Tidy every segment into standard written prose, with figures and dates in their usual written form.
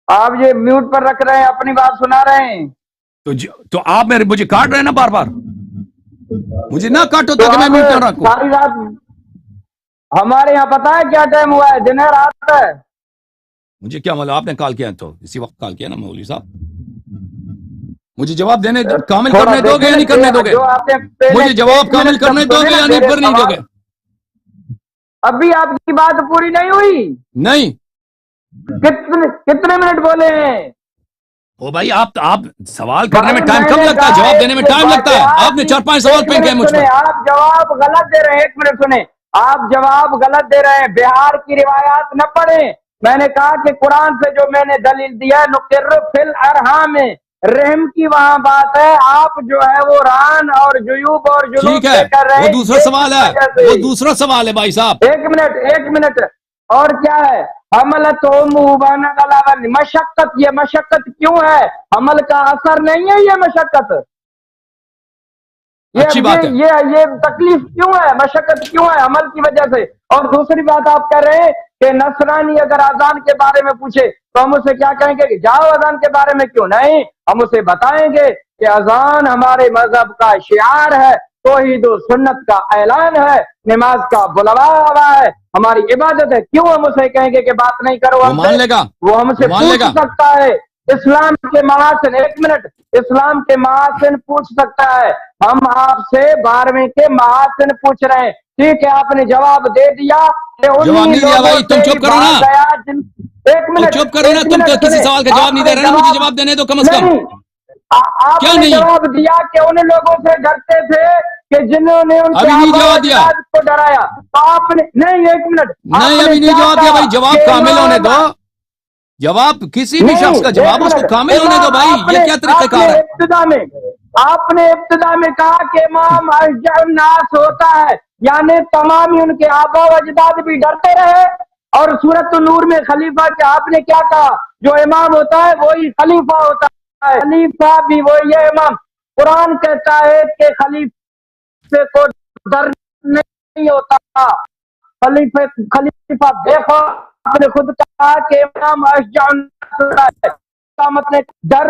آپ یہ میوٹ پر رکھ رہے ہیں، اپنی بات سنا رہے ہیں تو آپ مجھے کاٹ رہے ہیں نا بار بار، مجھے نہ کاٹو تو تاکہ میں آپ میوٹ نہ رکھوں. ساری رات ہمارے یہاں پتا ہے کیا ٹائم ہوا ہے؟ دن ہے رات ہے. مجھے کیا معلوم، آپ نے کال کیا تو اسی وقت کال کیا نا مولوی صاحب. مجھے جواب دینے کامل تھوڑا کرنے دو گے دیکھیں یا نا نہیں کرنے دو گے؟ جو آپ نے پہلے مجھے جواب 1 کامل منٹ تک کرنے دو سنے گے نا یا نہیں میرے پھر نہیں دو سوال. گے؟ ابھی آپ کی بات پوری نہیں ہوئی. نہیں. کتنے منٹ بولے ہیں؟ او بھائی آپ سوال کرنے میں بھائی ٹائم میں کم نے لگتا ہے، کہا جواب ہے دینے میں کہ ٹائم لگتا ہے. بہار آپ نے کی 4-5 سوال 1 پھینکے ہیں منٹ مجھ سنیں، پر. آپ جواب غلط دے رہے ہیں. 1 منٹ سنیں، آپ جواب غلط دے رہے ہیں. بہار کی روایات نہ پڑھیں. میں نے کہا کہ قرآن سے جو میں نے دلیل دیا ہے، نقر فی الارحام میں رحم کی وہاں بات ہے. آپ جو ہے وہ ران اور جیوب اور ٹھیک جلوس ہے، لے کر رہے وہ ہیں، دوسرا یہ سوال کس ہے، وجہ سے؟ وہ دوسرا سوال ہے بھائی صاحب. 1 منٹ اور کیا ہے؟ حملت مشقت. یہ مشقت کیوں ہے؟ حمل کا اثر نہیں ہے یہ مشقت. اچھی بات ہے. یہ تکلیف کیوں ہے؟ مشقت کیوں ہے؟ عمل کی وجہ سے. اور دوسری بات آپ کہہ رہے ہیں کہ نصرانی اگر اذان کے بارے میں پوچھے تو ہم اسے کیا کہیں گے کہ جاؤ اذان کے بارے میں. کیوں نہیں؟ ہم اسے بتائیں گے کہ اذان ہمارے مذہب کا شعار ہے، توحید و سنت کا اعلان ہے، نماز کا بلاوا ہے، ہماری عبادت ہے. کیوں ہم اسے کہیں گے کہ بات نہیں کرو وہ ہم سے؟ مان لے گا، وہ ہم وہ سے مان لے پوچھ گا. سکتا ہے اسلام کے محاسن. 1 منٹ، اسلام کے محاسن پوچھ سکتا ہے. ہم آپ سے 12ویں کے محاسن پوچھ رہے ہیں. ٹھیک ہے، آپ نے جواب دے دیا کہ جواب انہی نہیں دیا لوگوں بھائی، سے تم ہی چپ کرو نا. بھاگ گیا جن. ایک تو منٹ چپ کرو نا، ایک تم منٹ کسی سنیں. سوال کا جواب آپ نہیں نے دے رہے نا، مجھے جواب جواب دینے دو کم از کم. نہیں، آپ کیا نے نہیں؟ جواب دیا کہ ان لوگوں سے ڈرتے تھے کہ جنہوں نے ان کے ابھی نہیں آبا و جواب دیا. اجداد کو ڈرایا. تو آپ نے نہیں، 1 منٹ، آپ نہیں نے ابھی نہیں کیا جواب دیا کہا بھائی، جواب کہ کامل ہونے امام. دو. جواب کسی بھی نہیں، شخص کا 1 جواب اس کو منٹ. کامل ہونے دو امام بھائی، یہ کیا طریقہ کار ہے؟ ابتدا میں کہا کہ امام اشجع الناس ہوتا ہے، یعنی تمام ہی ان کے آبا و اجداد بھی ڈرتے رہے. اور سورۃ النور میں خلیفہ کے آپ نے کیا کہا؟ جو امام ہوتا ہے وہی خلیفہ ہوتا ہے، خلیفہ بھی وہی ہے امام. قرآن کہتا ہے کہ خلیفے کو ڈر نہیں ہوتا. خلیفہ دیکھو، آپ نے خود کہا کہ امام اشجع الناس ہوتا ہے. مطلب ڈر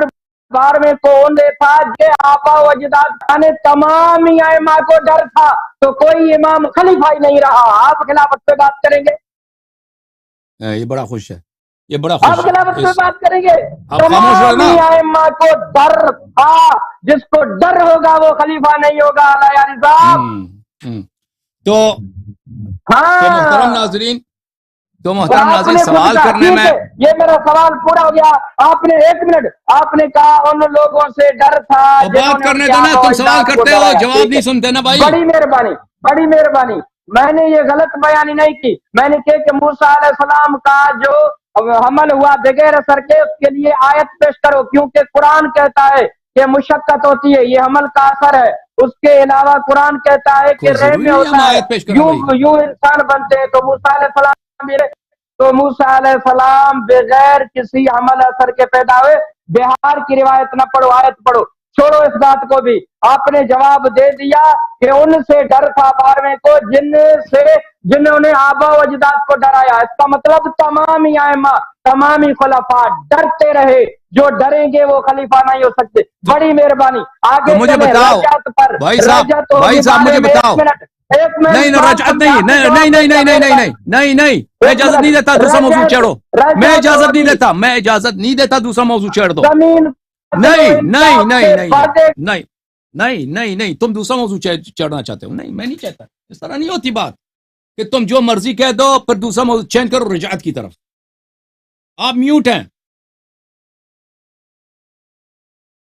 12ویں کو انہیں تھا کہ آبا و اجداد نے تمام ہی ائمہ کو ڈر تھا، تو کوئی امام خلیفہ ہی نہیں رہا. آپ خلافت پہ بات کریں گے؟ یہ بڑا خوش ہے، یہ بڑا آپ خوش ہے. خلافت پہ بات کریں گے؟ آپ خاموش رہو تمام نا. ہی ائمہ کو ڈر تھا. جس کو ڈر ہوگا وہ خلیفہ نہیں ہوگا. یعنی صاحب ہم، ہم. تو تو محترم ہاں، ناظرین، تو تو محترم آپ ناظرین، نے خود سوال کہا کرنے ٹھیک میں ہے، یہ میرا سوال پورا ہو گیا. آپ نے 1 منٹ، آپ نے کہا ان لوگوں سے ڈر تھا اور جنہوں بات نے ان کرنے کے دو نا. آبا و تم سوال اجداد کو کرتے ہو، ڈرایا. جواب ٹھیک نہیں ہے، سنتے نا بھائی. بڑی مہربانی، بڑی مہربانی. میں نے یہ غلط بیانی نہیں کی. میں نے کہا کہ موسیٰ علیہ السلام کا جو حمل ہوا بغیر سر کے، اس کے لیے آیت پیش کرو، کیونکہ قرآن کہتا ہے کہ مشقت ہوتی ہے، یہ حمل کا اثر ہے. اس کے علاوہ قرآن کہتا ہے کہ کوئی رحم میں ضروری ہے ہم ہوتا ہے. آیت پیش کریں یوں بھائی؟ یوں انسان بنتے ہیں. تو موسیٰ علیہ السلام تو موسیٰ علیہ السلام بغیر کسی عمل اثر کے پیدا ہوئے. بہار کی روایت نہ پڑھو، آیت پڑھو. چھوڑو اس بات کو بھی. آپ نے جواب دے دیا کہ ان سے ڈر تھا 12ویں کو جنہوں نے آبا و اجداد کو ڈرایا. اس کا مطلب تمام ہی ائمہ، تمام ہی خلفاء ڈرتے رہے. جو ڈریں گے وہ خلیفہ نہیں ہو سکتے. بڑی مہربانی، تو آگے مجھے چلیں. بتاؤ رجعت پر، بھائی صاحب، رجعت بھائی ہوگی صاحب مجھے 12 میں. بتاؤ. 1 منٹ، ایک میں نہیں سوال رجعت سمجھا، نہیں، آپ نے نہیں نہیں جواب نہیں دے دیا. نہیں نہیں نہیں مہربانی. نہیں نہیں، میں 1 اجازت نہیں منٹ، دیتا دوسرا موضوع رجعت چھیڑو. میں رجعت اجازت نہیں ہوگی. دیتا، میں اجازت نہیں دیتا دوسرا موضوع چھیڑ دو. زمین و نہیں نہیں انصاف نہیں سے نہیں نہیں پردے. نہیں نہیں نہیں نہیں، تم دوسرا موضوع چڑھنا چاہتے ہو. نہیں، میں نہیں چاہتا. اس طرح نہیں ہوتی بات کہ تم جو مرضی کہہ دو پھر دوسرا موضوع چینج کرو رجعت کی طرف. آپ میوٹ ہیں،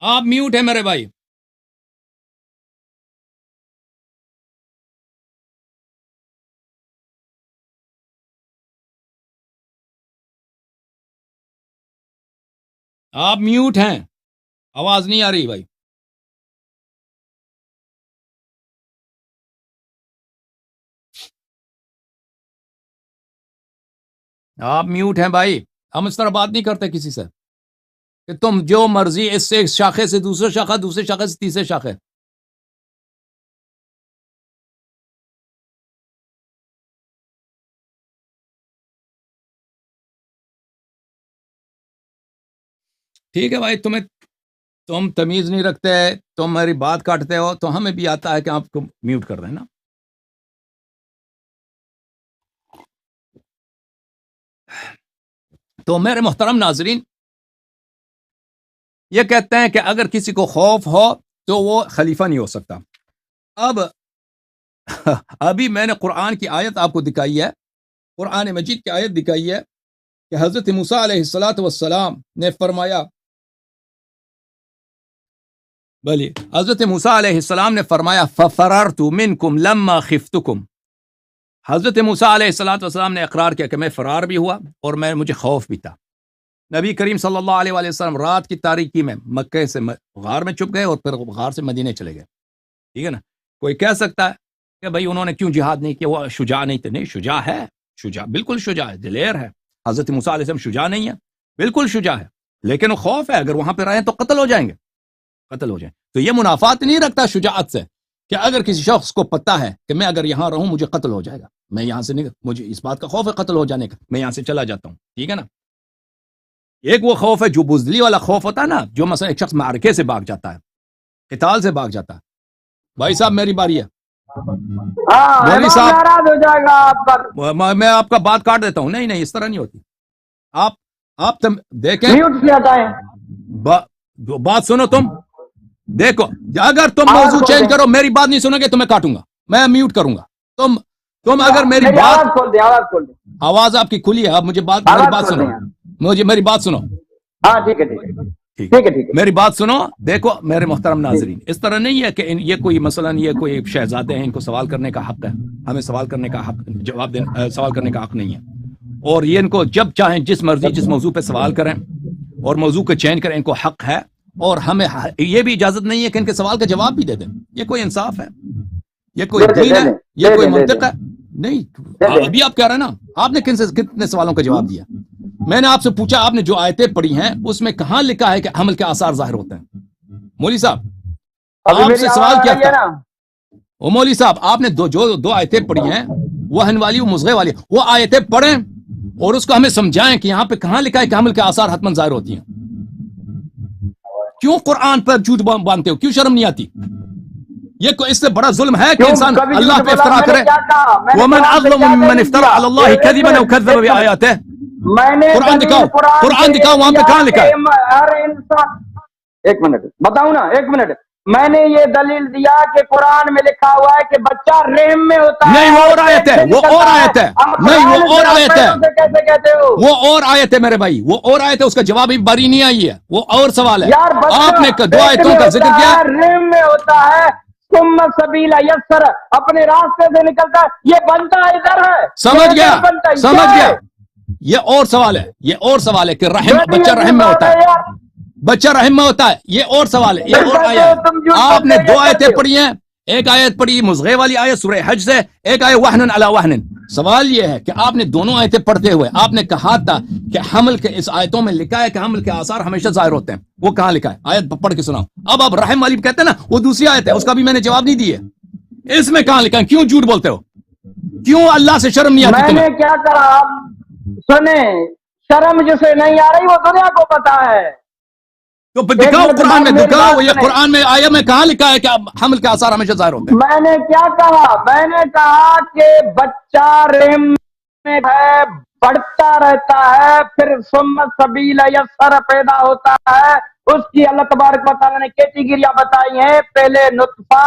آپ میوٹ ہیں میرے بھائی. آپ میوٹ ہیں، آواز نہیں آ رہی بھائی. آپ میوٹ ہیں بھائی. ہم اس طرح بات نہیں کرتے کسی سے کہ تم جو مرضی اس سے شاخے سے دوسرے شاخہ، دوسرے شاخے سے تیسرے شاخے. ٹھیک ہے بھائی، تم تمیز نہیں رکھتے، تم میری بات کاٹتے ہو، تو ہمیں بھی آتا ہے کہ آپ کو میوٹ کر دیں نا. تو میرے محترم ناظرین، یہ کہتے ہیں کہ اگر کسی کو خوف ہو تو وہ خلیفہ نہیں ہو سکتا. اب ابھی میں نے قرآن کی آیت آپ کو دکھائی ہے، قرآن مجید کی آیت دکھائی ہے کہ حضرت موسیٰ علیہ السلام نے فرمایا، بلی حضرت موسیٰ علیہ السلام نے فرمایا فَفَرَرْتُ مِنْكُمْ لَمَّا خِفْتُكُمْ. حضرت موسیٰ علیہ السلام نے اقرار کیا کہ میں فرار بھی ہوا اور مجھے خوف بھی تھا. نبی کریم صلی اللہ علیہ وآلہ وسلم رات کی تاریکی میں مکہ سے غار میں چھپ گئے اور پھر غار سے مدینے چلے گئے. ٹھیک ہے نا. کوئی کہہ سکتا ہے کہ بھائی انہوں نے کیوں جہاد نہیں کیا، وہ شجاع نہیں تھے. نہیں، شجاع ہے، شجاع بالکل شجاع ہے، دلیر ہے. حضرت موسیٰ علیہ السلام شجاع نہیں ہے، بالکل شجاع ہے، لیکن وہ خوف ہے، اگر وہاں پہ رہیں تو قتل ہو جائیں گے، قتل ہو جائیں. تو یہ منافات نہیں رکھتا شجاعت سے کہ اگر کسی شخص کو پتہ ہے کہ میں اگر یہاں رہوں مجھے قتل ہو جائے گا، میں یہاں سے نہیں، مجھے اس بات کا خوف ہے قتل ہو جانے کا، میں یہاں سے چلا جاتا ہوں. ٹھیک ہے نا. ایک وہ خوف ہے جو بزدلی والا خوف ہوتا ہے نا، جو مثلا ایک شخص معرکے سے بھاگ جاتا ہے، قتال سے بھاگ جاتا ہے. بھائی صاحب میری باری ہے. مولوی صاحب ناراض ہو جائے گا آپ پر، میں آپ کا بات کاٹ دیتا ہوں. نہیں نہیں، اس طرح نہیں ہوتی. آپ دیکھیں، میوٹ سے ہٹائیں. بات سنو. تم دیکھو، اگر تم موضوع چینج کرو، میری بات نہیں سنو گے تو میں کاٹوں گا، میں میوٹ کروں گا. تم اگر میری بات، آواز کھول دیں، آواز کھول دیں. آواز آپ کی کھلی ہے، آپ مجھے میری بات سنو، میری بات سنو. ہاں ٹھیک ہے، ٹھیک ہے، ٹھیک ہے. میری بات سنو. دیکھو میرے محترم ناظرین، اس طرح نہیں ہے کہ یہ کوئی مثلا یہ کوئی شہزادے ہیں، ان کو سوال کرنے کا حق ہے. ہمیں سوال کرنے کا حق، جواب دینا، سوال کرنے کا حق نہیں ہے. اور یہ ان کو جب چاہیں جس مرضی جس موضوع پہ سوال کریں اور موضوع کو چینج کریں، ان کو حق ہے. اور ہمیں یہ بھی اجازت نہیں ہے کہ ان کے سوال کا جواب بھی دے دیں. یہ کوئی انصاف ہے؟ یہ کوئی دین ہے؟ یہ کوئی منطق ہے؟ نہیں. ابھی آپ کہہ رہے ہیں نا، آپ نے کتنے سوالوں کا جواب دیا. میں نے آپ سے پوچھا، آپ نے جو آیتیں پڑھی ہیں اس میں کہاں لکھا ہے کہ حمل کے آثار ظاہر ہوتے ہیں؟ مولوی صاحب آپ سے سوال کیا تھا، وہ مولوی صاحب آپ نے دو آیتیں پڑھی ہیں، وہن والی، وہ مصغے والی، وہ آیتیں پڑھیں اور اس کو ہمیں سمجھائیں کہ یہاں پہ کہاں لکھا ہے کہ حمل کے آثار حتمن ظاہر ہوتی ہیں. کیوں قرآن پر جھوٹ باندھتے ہو؟ کیوں شرم نہیں آتی؟ یہ کوئی اس سے بڑا ظلم ہے کہ انسان اللہ پہ افترا کرے؟ ومن اظلم ممن افترا علی اللہ کذبا او کذب بآیاتہ. قرآن دکھاؤ وہاں پہ کہاں لکھا ہے؟ ہر انسان، ایک منٹ بتاؤں نا، ایک منٹ. میں نے یہ دلیل دیا کہ قرآن میں لکھا ہوا ہے کہ بچہ رحم میں ہوتا ہے. نہیں، وہ اور آیت ہے، وہ اور آیت ہے. نہیں، وہ اور آیت ہے، کیسے کہتے ہو؟ وہ اور آیت ہے میرے بھائی، وہ اور آیت ہے. اس کا جواب باری نہیں آئی ہے، وہ اور سوال ہے. یار آپ نے دو آیتوں کا ذکر کیا. رحم میں ہوتا ہے، ثم سبیل یسر، اپنے راستے سے نکلتا ہے. یہ بنتا ادھر ہے. سمجھ گیا. یہ اور سوال ہے، یہ اور سوال ہے کہ بچہ رحم میں ہوتا ہے، بچہ رحم میں ہوتا ہے. یہ اور سوال ہے، یہ اور آیت. آپ نے دو آیتیں پڑھی ہیں، ایک آیت پڑھی مصغے والی آیت سورہ حج سے، ایک آیت وحن علی وحن. سوال یہ ہے کہ آپ نے دونوں آیتیں پڑھتے ہوئے آپ نے کہا تھا کہ حمل کے اس آیتوں میں لکھا ہے کہ حمل کے آثار ہمیشہ ظاہر ہوتے ہیں. وہ کہاں لکھا ہے؟ آیت پڑھ کے سناؤ. اب آپ رحم والی کہتے ہیں نا، وہ دوسری آیت ہے، اس کا بھی میں نے جواب نہیں دیا. اس میں کہاں لکھا ہے؟ کیوں جھوٹ بولتے ہو؟ کیوں اللہ سے شرم نہیں آتی تمہیں؟ میں نے کیا کرا؟ آپ سنیں، شرم جسے نہیں آ رہی وہ دنیا کو پتا ہے. تو دکھاؤ قرآن میں، دکھاؤ یہ قرآن میں آیت میں کہاں لکھا ہے کہ حمل کے آثار ہمیشہ ظاہر ہوتے ہیں؟ میں نے کیا کہا؟ میں نے کہا کہ بچہ رحم میں ہے، بڑھتا رہتا ہے، پھر ثم سبیل یسر پیدا ہوتا ہے. اس کی اللہ تبارک و تعالیٰ نے کیٹیگریاں بتائی ہیں، پہلے نطفہ،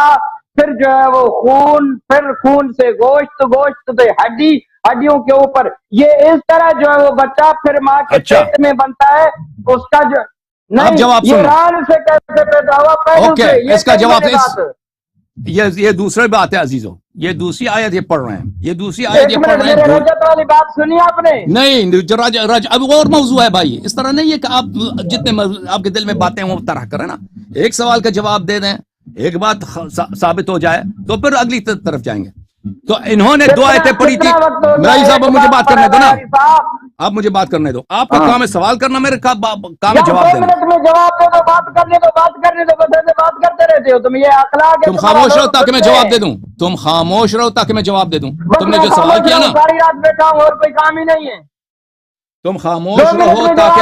پھر جو ہے وہ خون، پھر خون سے گوشت، گوشت سے ہڈی، ہڈیوں کے اوپر. یہ اس طرح جو ہے وہ بچہ پھر ماں کے پیٹ میں بنتا ہے. اس کا جو نہیں، جواب یہ ران سے کیسے پیدا ہوا؟ پہلے سے. اس کا جواب یہ دوسری بات ہے عزیزو، یہ دوسری آیت یہ پڑھ رہے ہیں، یہ دوسری آیت یہ پڑھ رہے ہیں. رجت والی بات سنی آپ نے؟ نہیں، اب اور موضوع ہے بھائی. اس طرح نہیں ہے کہ آپ جتنے آپ کے دل میں باتیں وہ طرح کریں نا. ایک سوال کا جواب دے دیں، ایک بات ثابت ہو جائے تو پھر اگلی طرف جائیں گے. تو انہوں نے دو آیتیں پڑھی تھی. بھائی صاحب مجھے بات کرنے دو نا، آپ مجھے بات کرنے دو. آپ کا کام ہے سوال کرنا، میرے کام ہے جواب دینا. جواب دے دو، بات کرنے دو، بات کرنے دو، بات کرتے رہتے ہو تم. یہ اخلاق ہے. تم خاموش رہو تاکہ میں جواب دے دوں. تم خاموش رہو تاکہ میں جواب دے دوں. تم نے جو سوال کیا نا، ساری رات بیٹھا ہوں اور کوئی کام ہی نہیں ہے. تم خاموش رہو تاکہ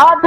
8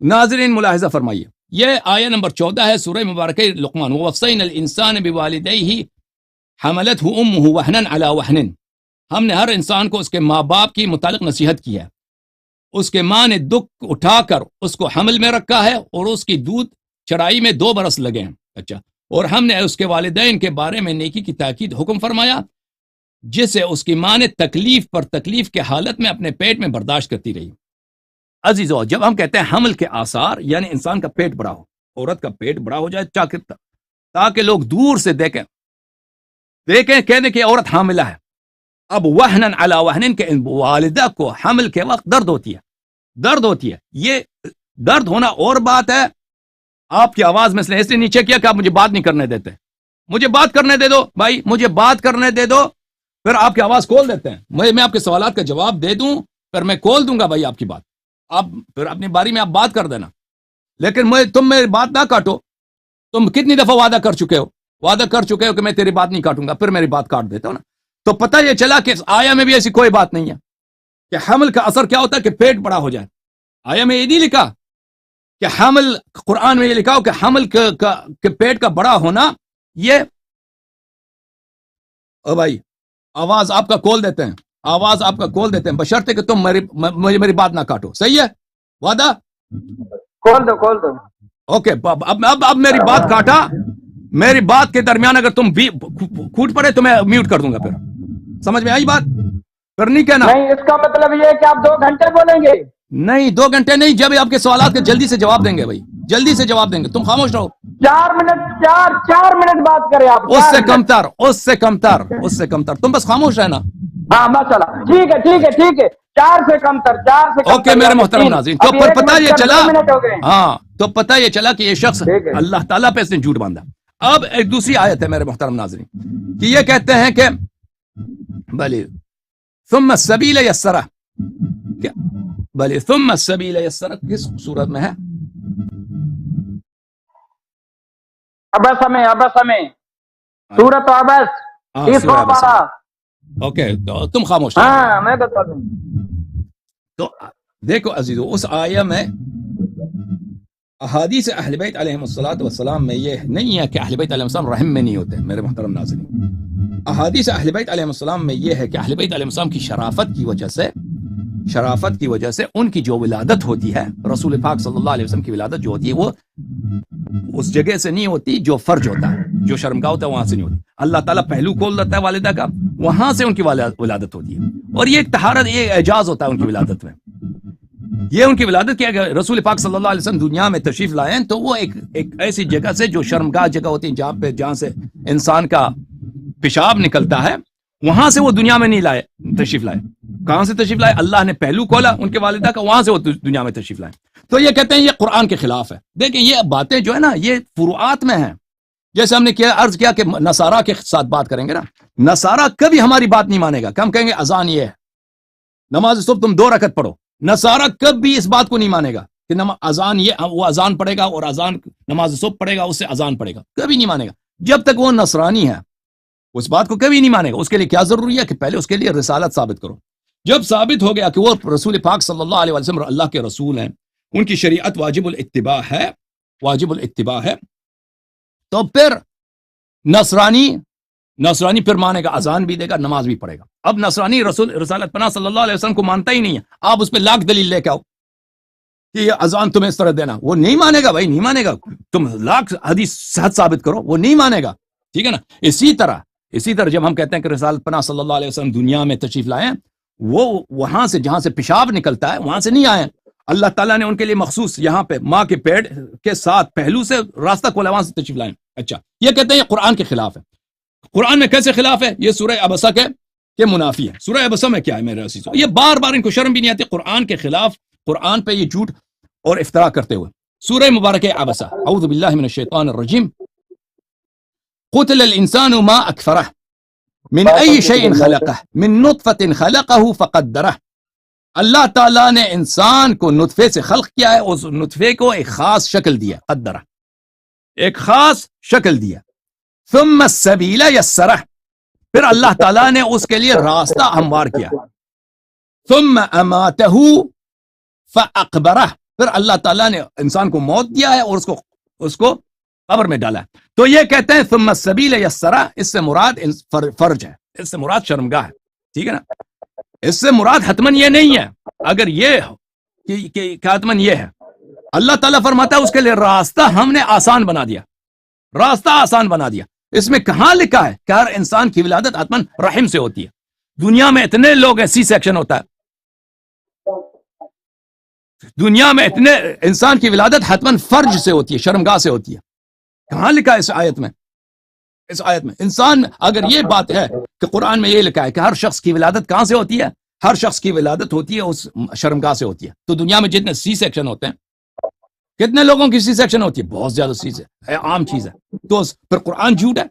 ناظرین ملاحظہ فرمائیے، یہ آیہ نمبر 14 ہے سورہ مبارکہ لقمان، وَوَصَّيْنَا الْإِنسَانَ بِوَالِدَيْهِ حَمَلَتْهُ أُمُّهُ وَهْنًا عَلَى وَهْنٍ، ہم نے ہر انسان کو اس کے ماں باپ کی متعلق نصیحت کی ہے، اس کے ماں نے دکھ اٹھا کر اس کو حمل میں رکھا ہے اور اس کی دودھ چڑھائی میں 2 برس لگے ہیں۔ اچھا، اور ہم نے اس کے والدین کے بارے میں نیکی کی تاکید حکم فرمایا، جسے اس کی ماں نے تکلیف پر تکلیف کے حالت میں اپنے پیٹ میں برداشت کرتی رہی۔ عزیزو، جب ہم کہتے ہیں حمل کے آثار، یعنی انسان کا پیٹ بڑا ہو، عورت کا پیٹ بڑا ہو جائے تاکہ لوگ دور سے دیکھیں کہنے کہ عورت حاملہ ہے۔ اب وہنن علی وہنن کہ والدہ کو حمل کے وقت درد ہوتی ہے، یہ درد ہونا اور بات ہے۔ آپ کی آواز میں اس لیے نیچے کیا کہ آپ مجھے بات نہیں کرنے دیتے، مجھے بات کرنے دے دو بھائی، مجھے بات کرنے دے دو، پھر آپ کی آواز کھول دیتے ہیں، میں آپ کے سوالات کا جواب دے دوں، پھر میں کھول دوں گا بھائی آپ کی بات، آپ پھر اپنی باری میں آپ بات کر دینا، لیکن تم میری بات نہ کاٹو۔ تم کتنی دفعہ وعدہ کر چکے ہو کہ میں تیری بات نہیں کاٹوں گا، پھر میری بات کاٹ دیتا ہوں نا۔ تو پتہ یہ چلا کہ آیا میں بھی ایسی کوئی بات نہیں ہے کہ حمل کا اثر کیا ہوتا ہے کہ پیٹ بڑا ہو جائے۔ آیا میں یہ نہیں لکھا کہ حمل، قرآن میں یہ لکھا ہو کہ حمل کے پیٹ کا بڑا ہونا، یہ او بھائی آواز آپ کا کھول دیتے ہیں بشرطے کہ تم میری بات نہ کاٹو، صحیح ہے؟ وعدہ؟ کھول دو۔ اوکے، اب میری بات کاٹا، میری بات کے درمیان اگر تم بھی کھوٹ پڑے تو میں میوٹ کر دوں گا، پھر سمجھ میں آئی بات؟ پھر نہیں کہنا نہیں، اس کا مطلب یہ ہے کہ آپ 2 گھنٹے بولیں گے؟ نہیں، 2 گھنٹے نہیں، جب آپ کے سوالات کے جلدی سے جواب دیں گے بھائی، جلدی سے جواب دیں گے، تم خاموش رہو۔ 4 منٹ بات کریں آپ، اس سے کم تر تم بس خاموش رہنا۔ ہاں مسئلہ ٹھیک ہے، 4 سے کم تر۔ اوکے میرے محترم ناظرین، تو پھر پتہ یہ چلا، 2 منٹ ہو گئے۔ ہاں تو پتہ یہ چلا کہ یہ شخص اللہ تعالیٰ پہ اس نے جھوٹ باندھا۔ اب ایک دوسری آیت ہے میرے محترم ناظرین کہ یہ کہتے ہیں کہ بلی ثم السبیل یسرہ، ثم السبیل یسرہ کس صورت میں ہے؟ عبس میں سورۃ عبس، 312۔ اوکے تو تم خاموش، ہاں میں بتا دوں۔ تو دیکھو عزیزو، اس آیہ میں احادیث اہل بیت علیہم السلام میں یہ نہیں ہے کہ اہل بیت علیہم السلام رحم میں نہیں ہوتے میرے محترم ناظرین۔ احادیث اہل بیت علیہم السلام میں یہ ہے کہ اہل بیت علیہم السلام کی شرافت کی وجہ سے ان کی جو ولادت ہوتی ہے، رسول پاک صلی اللہ علیہ وسلم کی ولادت جو ہوتی ہے وہ اس جگہ سے نہیں ہوتی جو فرج ہوتا ہے، جو شرمگاہ ہوتا ہے وہاں سے نہیں ہوتی۔ اللہ تعالیٰ پہلو کھول دیتا ہے والدہ کا، وہاں سے ان کی ولادت ہوتی ہے، اور یہ ایک طہارت، یہ اعجاز ہوتا ہے ان کی ولادت میں۔ یہ ان کی ولادت کیا کہ رسول پاک صلی اللہ علیہ وسلم دنیا میں تشریف لائے ہیں تو وہ ایک ایسی جگہ سے جو شرمگاہ جگہ ہوتی ہے، جہاں سے انسان کا پیشاب نکلتا ہے، وہاں سے وہ دنیا میں نہیں تشریف لائے۔ کہاں سے تشریف لائے؟ اللہ نے پہلو کھولا ان کے والدہ کا، وہاں سے وہ دنیا میں تشریف لائے۔ تو یہ کہتے ہیں یہ قرآن کے خلاف ہے۔ دیکھیں یہ باتیں جو ہے نا یہ فروعات میں ہیں، جیسے ہم نے عرض کیا کہ نصارہ کے ساتھ بات کریں گے نا، نصارہ کبھی ہماری بات نہیں مانے گا کہ ہم کہیں گے اذان یہ ہے، نماز صبح تم 2 رکعت پڑھو، نصارہ کبھی اس بات کو نہیں مانے گا کہ اذان یہ، وہ اذان پڑھے گا اور اذان نماز صبح پڑھے گا، اس سے اذان پڑھے گا، کبھی نہیں مانے گا جب تک وہ نصرانی ہے، اس بات کو کبھی نہیں مانے گا۔ اس کے لیے کیا ضروری ہے کہ پہلے اس کے لیے رسالت ثابت کرو۔ جب ثابت ہو گیا کہ وہ رسول پاک صلی اللہ علیہ وسلم اللہ کے رسول ہیں، ان کی شریعت واجب الاتباع ہے، تو پھر نصرانی پھر مانے گا، اذان بھی دے گا، نماز بھی پڑھے گا۔ اب نصرانی رسالت پناہ صلی اللہ علیہ وسلم کو مانتا ہی نہیں ہے، آپ اس پہ لاکھ دلیل لے کے آؤ کہ یہ اذان تمہیں اس طرح دینا، وہ نہیں مانے گا بھائی، نہیں مانے گا، تم لاکھ حدیث صحت ثابت کرو، وہ نہیں مانے گا، ٹھیک ہے نا۔ اسی طرح جب ہم کہتے ہیں کہ رسالت پناہ صلی اللہ علیہ وسلم دنیا میں تشریف لائے ہیں، وہ وہاں سے جہاں سے پیشاب نکلتا ہے وہاں سے نہیں آئے، اللہ تعالیٰ نے ان کے لیے مخصوص یہاں پہ ماں کے پیٹ کے ساتھ پہلو سے راستہ کھولا، وہاں سے تشریف لائے۔ اچھا، یہ کہتے ہیں یہ قرآن کے خلاف ہے۔ قرآن میں کیسے خلاف ہے؟ یہ سورہ عبسہ کے منافی ہے۔ سورہ عبسہ میں کیا ہے میرے عزیزو؟ یہ بار بار ان کو شرم بھی نہیں آتی قرآن کے خلاف، قرآن پہ یہ جھوٹ اور افتراء کرتے ہوئے۔ سورہ مبارکہ عبسہ، اعوذ باللہ من الشیطان الرجیم، قتل الانسان ما اکفرہ من ای شیء خلقہ من نطفۃ خلقہ فقدرہ۔ اللہ تعالیٰ نے انسان کو نطفے سے خلق کیا ہے، اس نطفے کو ایک خاص شکل دیا، قدرہ، ایک خاص شکل دیا۔ ثم السبیل یسرہ، پھر اللہ تعالیٰ نے اس کے لیے راستہ ہموار کیا۔ ثم اماتہ فاقبرہ، پھر اللہ تعالیٰ نے انسان کو موت دیا ہے اور اس کو قبر میں ڈالا ہے. تو یہ کہتے ہیں ثم السبیل یسرا، اس سے مراد فرج ہے، اس سے مراد شرمگاہ ہے. ٹھیک ہے نا، اس سے مراد حتمن یہ نہیں ہے. اگر یہ کہ حتمن یہ ہے، اللہ تعالیٰ فرماتا ہے اس کے لیے راستہ ہم نے آسان بنا دیا، راستہ آسان بنا دیا. اس میں کہاں لکھا ہے کہ ہر انسان کی ولادت حتمن رحم سے ہوتی ہے؟ دنیا میں اتنے لوگ ہیں سی سیکشن ہوتا ہے، دنیا میں اتنے انسان کی ولادت حتمن فرج سے ہوتی ہے، شرمگاہ سے ہوتی ہے. کہاں لکھا ہے اس آیت میں؟ اس آیت میں انسان، اگر یہ بات ہے کہ قرآن میں یہ لکھا ہے کہ ہر شخص کی ولادت کہاں سے ہوتی ہے، ہر شخص کی ولادت ہوتی ہے اس شرمگاہ سے ہوتی ہے. تو دنیا میں جتنے سی سیکشن ہوتے ہیں، کتنے لوگوں کی سی سیکشن ہوتی ہے؟ بہت زیادہ چیز ہے، عام چیز ہے. تو پھر قرآن جھوٹ ہے؟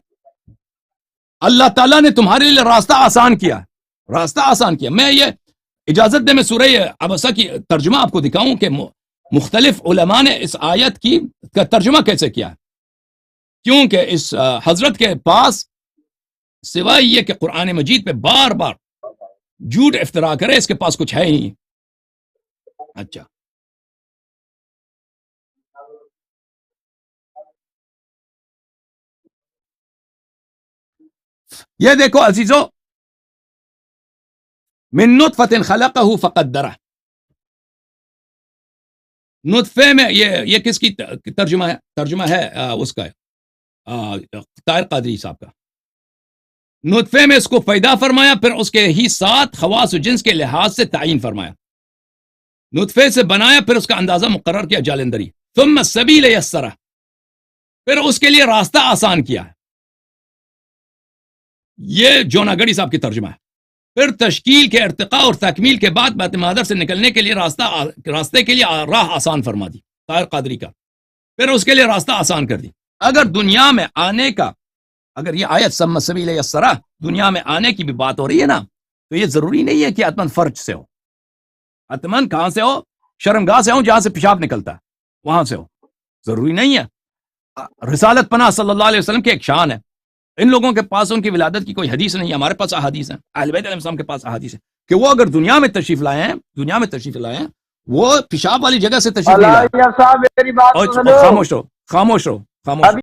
اللہ تعالیٰ نے تمہارے لیے راستہ آسان کیا، راستہ آسان کیا. میں یہ اجازت دے میں سورہ عبسہ کی ترجمہ آپ کو دکھاؤں کہ مختلف علماء نے اس آیت کا ترجمہ کیسے کیا ہے. کیونکہ اس حضرت کے پاس سوائے یہ کہ قرآن مجید پہ بار بار جھوٹ افترا کرے، اس کے پاس کچھ ہے ہی نہیں. اچھا، یہ دیکھو عزیزو، من نطفۃ خلقہ فقدرہ، نطفے میں یہ کس کی ترجمہ ہے؟ ترجمہ ہے اس کا طاہر قادری صاحب کا. نطفے میں اس کو پیدا فرمایا، پھر اس کے ہی ساتھ خواص و جنس کے لحاظ سے تعین فرمایا. نطفے سے بنایا، پھر اس کا اندازہ مقرر کیا جالندری. ثم السبیل یسرہ، پھر اس کے لیے راستہ آسان کیا ہے. یہ جوناگڑی صاحب کی ترجمہ ہے. پھر تشکیل کے ارتقاء اور تکمیل کے بعد بات مادر سے نکلنے کے لیے راستے کے لیے راہ آسان فرما دی طاہر قادری کا. پھر اس کے لیے راستہ آسان کر دی. اگر دنیا میں آنے کا، اگر یہ آیت ثم السبیل یسرہ دنیا میں آنے کی بھی بات ہو رہی ہے نا، تو یہ ضروری نہیں ہے کہ حتمن فرج سے ہو. حتمن کہاں سے ہو؟ شرمگاہ سے ہو، جہاں سے پیشاب نکلتا ہے وہاں سے ہو. ضروری نہیں ہے. رسالت پناہ صلی اللہ علیہ وسلم کی ایک شان ہے. ان لوگوں کے پاس ان کی ولادت کی کوئی حدیث نہیں ہے، ہمارے پاس احادیث ہیں. اہل بیت علیہ السلام کے پاس احادیث ہے کہ وہ اگر دنیا میں تشریف لائے ہیں وہ پیشاب والی جگہ سے تشریف لائے. صاحب میری بات سنو. خاموش رہو.